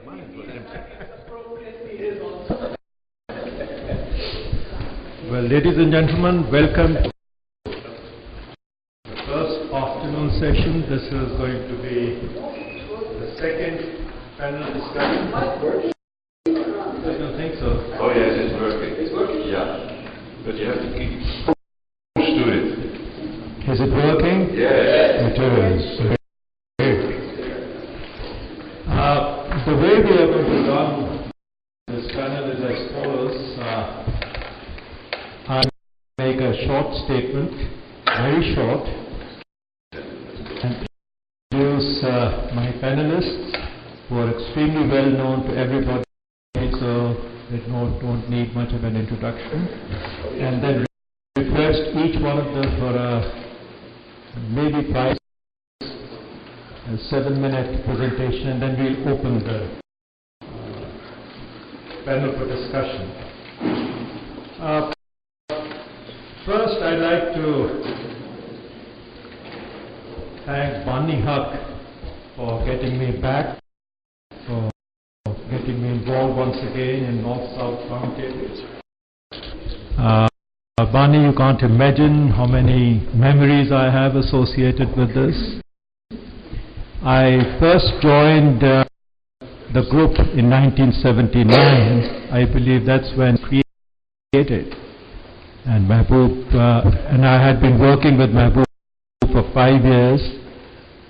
Well, ladies and gentlemen, welcome to the first afternoon session. This is going to be the second panel discussion. I don't think so. Oh yes, it's working. It's working? Yeah. But you have to keep push to it. Is it working? Yes. It is. The way we are going to run this panel is as follows. I make a short statement, very short, and introduce my panelists, who are extremely well known to everybody, so they don't need much of an introduction, and then request each one of them for a maybe 7-minute presentation, and then we'll open the panel for discussion. First, I'd like to thank Bani Haq for getting me back, for getting me involved once again in North-South Roundtables. Bani, you can't imagine how many memories I have associated with this. I first joined the group in 1979. I believe that's when created. And Mahbub, and I had been working with Mahbub for 5 years,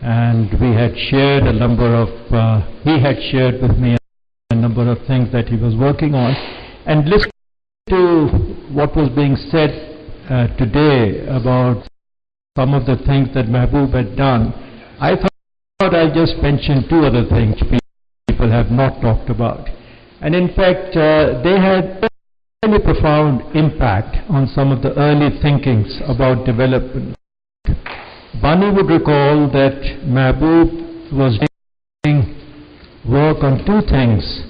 and we had shared a number of, he had shared with me a number of things that he was working on. And listening to what was being said today about some of the things that Mahbub had done, I thought I'd just mention two other things people have not talked about. And in fact, they had very profound impact on some of the early thinkings about development. Bani would recall that Mahbub was doing work on two things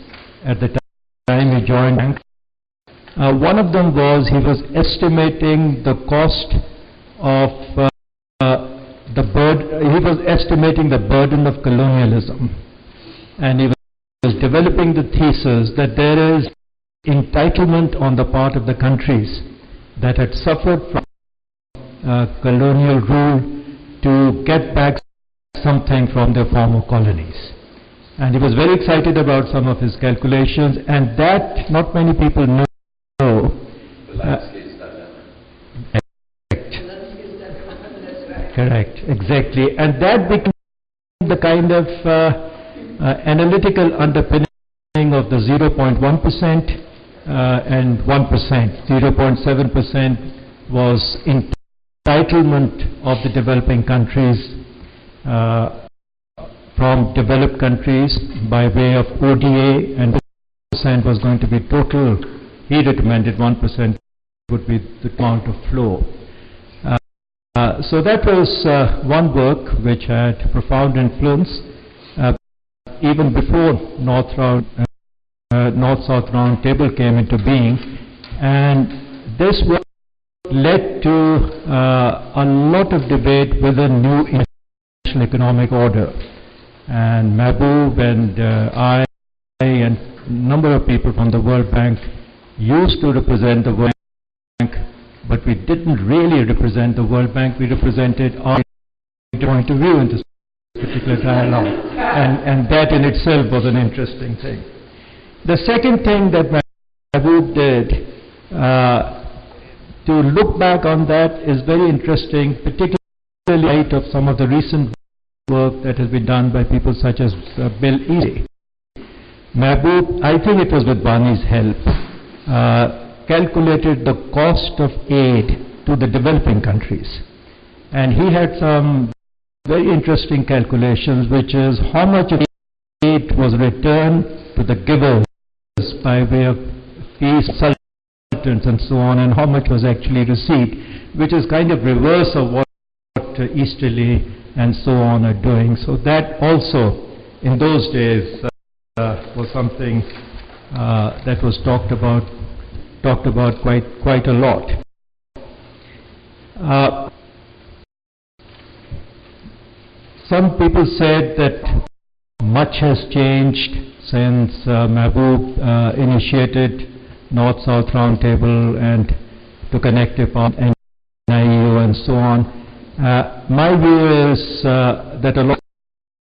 at the time he joined bank. One of them was he was estimating the cost of he was estimating the burden of colonialism, and he was developing the thesis that there is entitlement on the part of the countries that had suffered from colonial rule to get back something from their former colonies. And he was very excited about some of his calculations, and that not many people know. Correct, exactly. And that became the kind of analytical underpinning of the 0.1% and 1%. 0.7% was entitlement of the developing countries from developed countries by way of ODA, and 1% was going to be total. He recommended 1% would be the amount of flow. So that was one work which had profound influence even before North-South Roundtable came into being, and this work led to a lot of debate within new international economic order. And Mahbub and I and a number of people from the World Bank used to represent the World Bank, but we didn't really represent the World Bank. We represented our point of view in this particular dialogue, and that in itself was an interesting thing. The second thing that Mahbub did, to look back on that, is very interesting, particularly in light of some of the recent work that has been done by people such as Bill Easy. Mahbub, I think it was with Bani's help, calculated the cost of aid to the developing countries. And he had some very interesting calculations, which is how much of aid was returned to the givers by way of fees, consultants and so on, and how much was actually received, which is kind of reverse of what Easterly and so on are doing. So that also, in those days, was something that was talked about quite a lot. Some people said that much has changed since Mahbub initiated North-South Roundtable and took an active part in NIEO and so on. My view is that a lot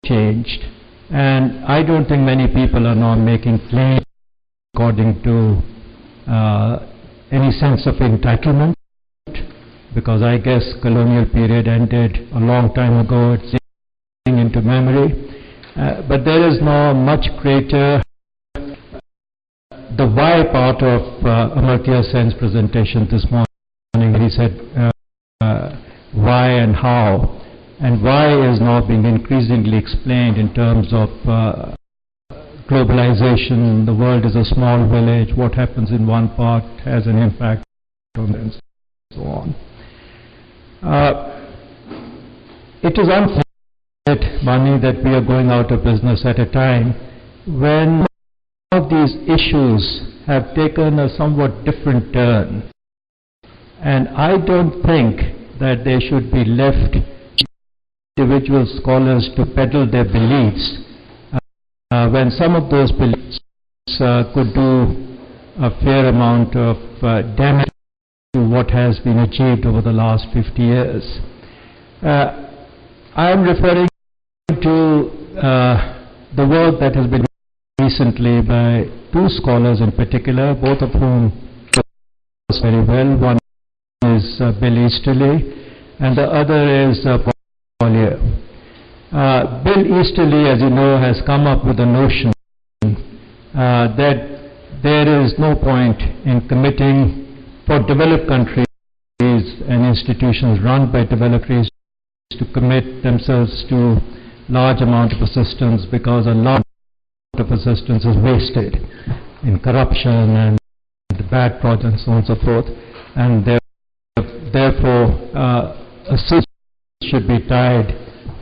changed, and I don't think many people are now making claims according to any sense of entitlement, because I guess colonial period ended a long time ago. It's into memory, but there is now much greater the why part of Amartya Sen's presentation this morning. He said why and how, and why is now being increasingly explained in terms of globalization. The world is a small village. What happens in one part has an impact on and so on. It is unfortunate, Bani, that we are going out of business at a time when some of these issues have taken a somewhat different turn, and I don't think that they should be left individual scholars to peddle their beliefs when some of those beliefs could do a fair amount of damage to what has been achieved over the last 50 years. I am referring to the work that has been recently by two scholars in particular, both of whom know very well. One is Bill Easterly and the other is Paul Collier. Bill Easterly, as you know, has come up with the notion that there is no point in committing for developed countries and institutions run by developed countries to commit themselves to large amount of assistance, because a lot of assistance is wasted in corruption and bad projects and so on and so forth, and therefore assistance should be tied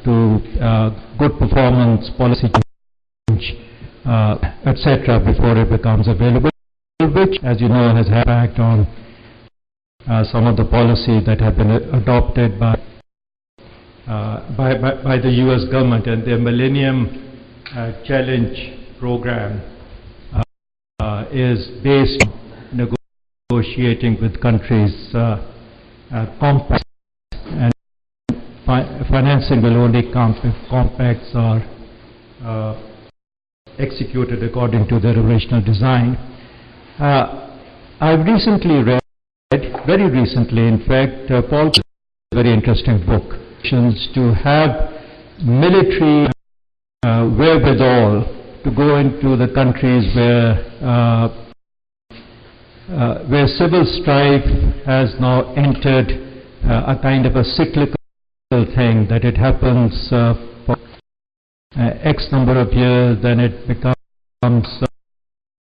to good performance, policy change, etc. before it becomes available, which, as you know, has had an impact on some of the policy that have been adopted by the U.S. government, and their Millennium Challenge program is based on negotiating with countries compacts, and financing will only come if compacts are executed according to their original design. I've recently read, very recently in fact, Paul's very interesting book, to have military wherewithal to go into the countries where civil strife has now entered a kind of a cyclical thing, that it happens for X number of years, then it becomes